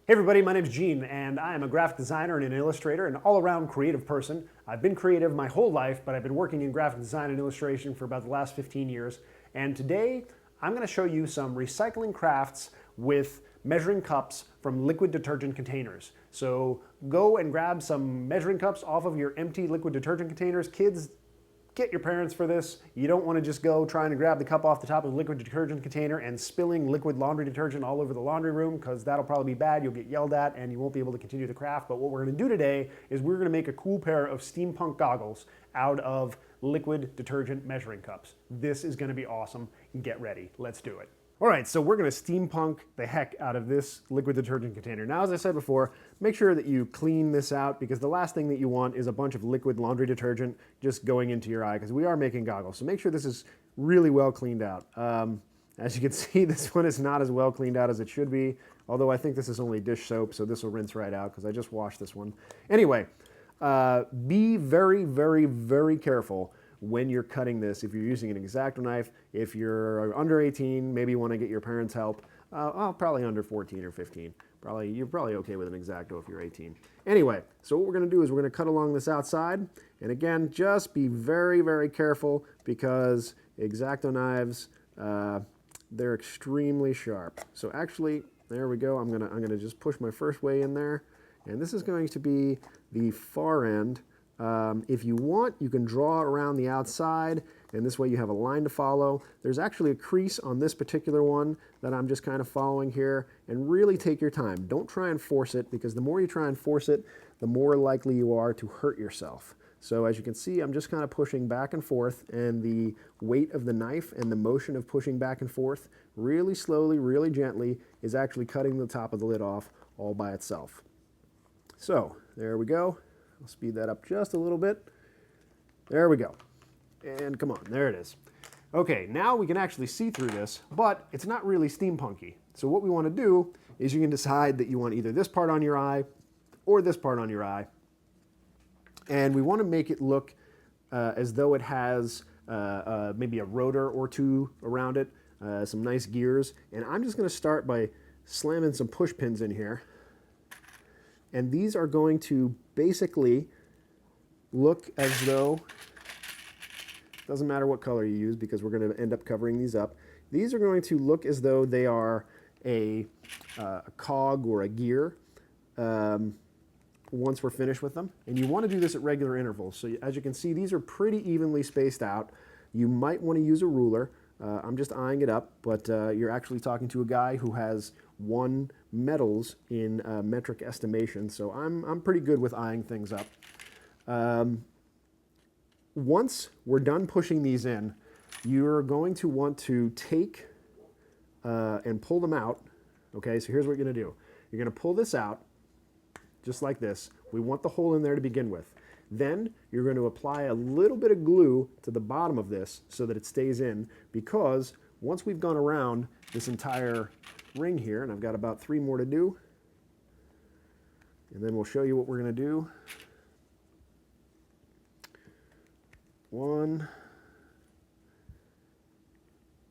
Hey everybody, my name is Gene, and I am a graphic designer and an illustrator, an all-around creative person. I've been creative my whole life, but I've been working in graphic design and illustration for about the last 15 years. And today, I'm going to show you some recycling crafts with measuring cups from liquid detergent containers. So go and grab some measuring cups off of your empty liquid detergent containers. Kids, get your parents for this. You don't want to just go trying to grab the cup off the top of the liquid detergent container and spilling liquid laundry detergent all over the laundry room, because that'll probably be bad. You'll get yelled at and you won't be able to continue the craft. But what we're going to do today is we're going to make a cool pair of steampunk goggles out of liquid detergent measuring cups. This is going to be awesome. Get ready. Let's do it. All right, so we're going to steampunk the heck out of this liquid detergent container. Now, as I said before, make sure that you clean this out, because the last thing that you want is a bunch of liquid laundry detergent just going into your eye, because we are making goggles. So make sure this is really well cleaned out. As you can see, this one is not as well cleaned out as it should be, although I think this is only dish soap, so this will rinse right out because I just washed this one. Anyway, be very, very, very careful when you're cutting this. If you're using an X-Acto knife, if you're under 18, maybe you want to get your parents' help. Probably under 14 or 15. You're probably okay with an X-Acto if you're 18. Anyway, so what we're going to do is we're going to cut along this outside. And again, just be very, very careful, because X-Acto knives, they're extremely sharp. So actually, there we go. I'm gonna just push my first way in there. And this is going to be the far end. If you want, you can draw around the outside, and this way you have a line to follow. There's actually a crease on this particular one that I'm just kind of following here, and really take your time. Don't try and force it, because the more you try and force it, the more likely you are to hurt yourself. So as you can see, I'm just kind of pushing back and forth, and the weight of the knife and the motion of pushing back and forth really slowly, really gently is actually cutting the top of the lid off all by itself. So there we go. I'll speed that up just a little bit. There we go. And come on, there it is. Okay, now we can actually see through this, but it's not really steampunky. So what we want to do is you can decide that you want either this part on your eye or this part on your eye. And we want to make it look as though it has maybe a rotor or two around it, some nice gears. And I'm just going to start by slamming some push pins in here. And these are going to basically look as though, doesn't matter what color you use, because we're going to end up covering these up. These are going to look as though they are a cog or a gear once we're finished with them. And you want to do this at regular intervals. So as you can see, these are pretty evenly spaced out. You might want to use a ruler. I'm just eyeing it up, but you're actually talking to a guy who has won medals in metric estimation, so I'm pretty good with eyeing things up. Once we're done pushing these in, you're going to want to take and pull them out. Okay, so here's what you're going to do. You're going to pull this out just like this. We want the hole in there to begin with. Then you're going to apply a little bit of glue to the bottom of this so that it stays in, because once we've gone around this entire ring here, and I've got about 3 more to do, and then we'll show you what we're going to do. 1,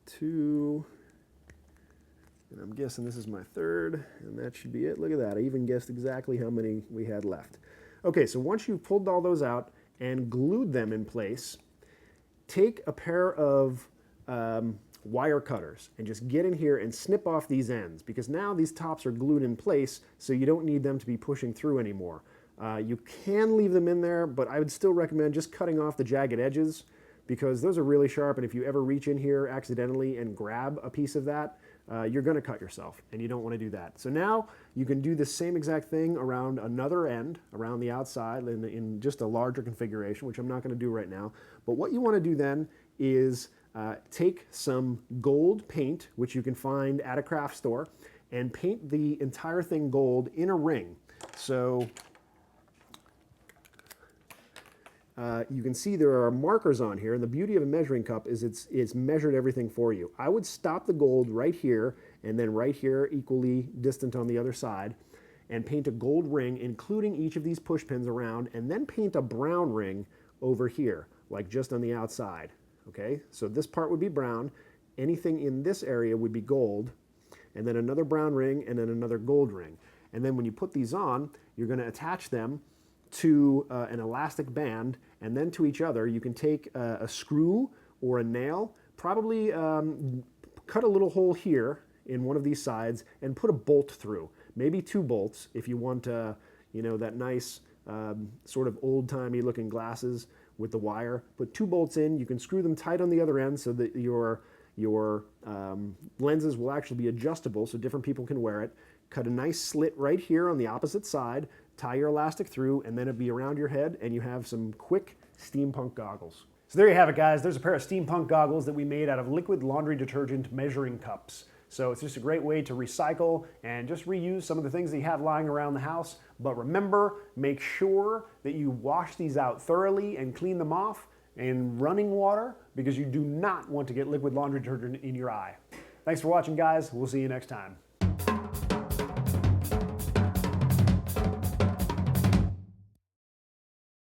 2, and I'm guessing this is my 3rd, and that should be it. Look at that. I even guessed exactly how many we had left. Okay, so once you've pulled all those out and glued them in place, take a pair of wire cutters and just get in here and snip off these ends, because now these tops are glued in place, so you don't need them to be pushing through anymore. You can leave them in there, but I would still recommend just cutting off the jagged edges, because those are really sharp, and if you ever reach in here accidentally and grab a piece of that, you're going to cut yourself, and you don't want to do that. So now you can do the same exact thing around another end, around the outside, in just a larger configuration, which I'm not going to do right now. But what you want to do then is take some gold paint, which you can find at a craft store, and paint the entire thing gold in a ring. So you can see there are markers on here, and the beauty of a measuring cup is it's measured everything for you. I would stop the gold right here, and then right here, equally distant on the other side, and paint a gold ring, including each of these push pins around, and then paint a brown ring over here, like just on the outside. Okay, so this part would be brown, anything in this area would be gold, and then another brown ring, and then another gold ring. And then when you put these on, you're going to attach them to an elastic band, and then to each other. You can take a screw or a nail, probably cut a little hole here in one of these sides and put a bolt through, maybe 2 bolts if you want that nice sort of old-timey looking glasses with the wire. Put 2 bolts in. You can screw them tight on the other end so that your lenses will actually be adjustable so different people can wear it. Cut a nice slit right here on the opposite side, tie your elastic through, and then it'll be around your head, and you have some quick steampunk goggles. So there you have it, guys. There's a pair of steampunk goggles that we made out of liquid laundry detergent measuring cups. So it's just a great way to recycle and just reuse some of the things that you have lying around the house. But remember, make sure that you wash these out thoroughly and clean them off in running water, because you do not want to get liquid laundry detergent in your eye. Thanks for watching, guys. We'll see you next time.